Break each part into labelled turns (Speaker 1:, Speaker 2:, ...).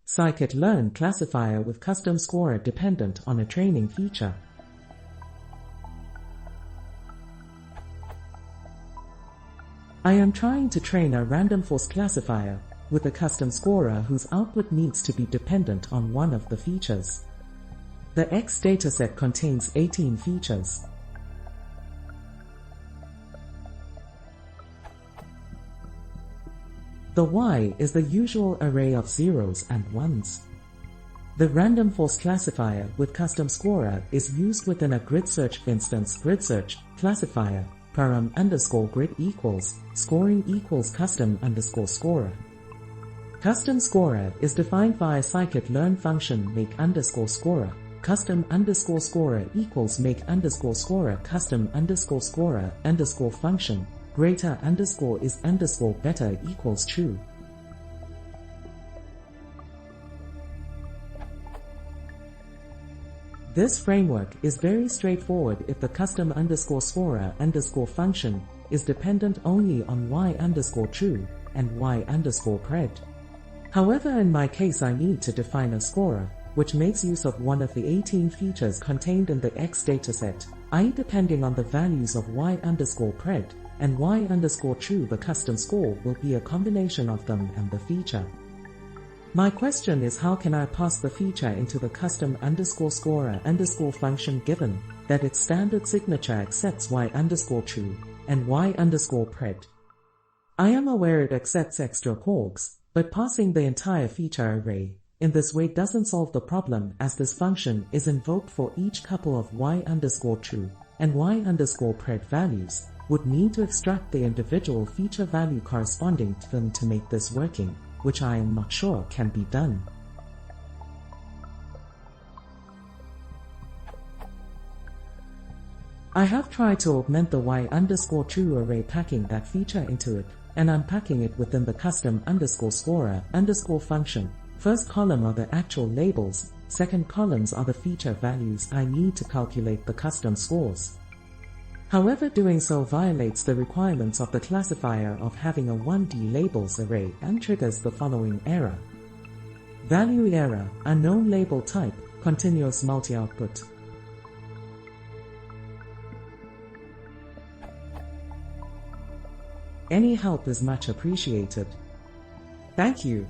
Speaker 1: Scikit-learn classifier with custom scorer dependent on a training feature. I am trying to train a random force classifier with a custom scorer whose output needs to be dependent on one of the features. The X dataset contains 18 features. The Y is the usual array of zeros and ones. The random force classifier with custom scorer is used within a gridsearch instance. Gridsearch classifier param_grid equals scoring equals custom_scorer. Custom scorer is defined via scikit-learn function make_scorer. Custom_scorer equals make_scorer custom_scorer_ function greater underscore is underscore better equals true. This framework is very straightforward if the custom_scorer_ function is dependent only on y_true and y_pred. However, in my case I need to define a scorer, which makes use of one of the 18 features contained in the X dataset, i.e. depending on the values of y_pred and y_true, the custom score will be a combination of them and the feature. My question is, how can I pass the feature into the custom_scorer_ function given that its standard signature accepts y_true and y_pred? I am aware it accepts extra cogs, but passing the entire feature array in this way doesn't solve the problem, as this function is invoked for each couple of y_true and y_pred values would need to extract the individual feature value corresponding to them to make this working, which I am not sure can be done. I have tried to augment the y_true array, packing that feature into it and unpacking it within the custom_scorer_ function. First column are the actual labels, second columns are the feature values I need to calculate the custom scores. However, doing so violates the requirements of the classifier of having a 1D labels array and triggers the following error. Value error, unknown label type, continuous multi-output. Any help is much appreciated. Thank you.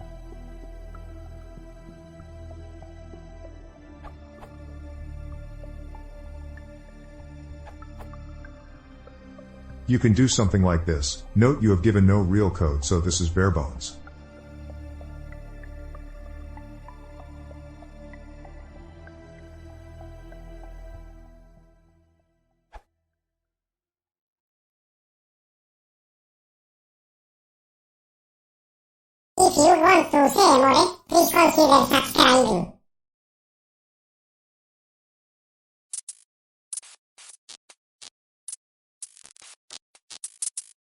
Speaker 2: You can do something like this. Note you have given no real code, so this is bare bones.
Speaker 3: If you want to say more, please consider subscribing.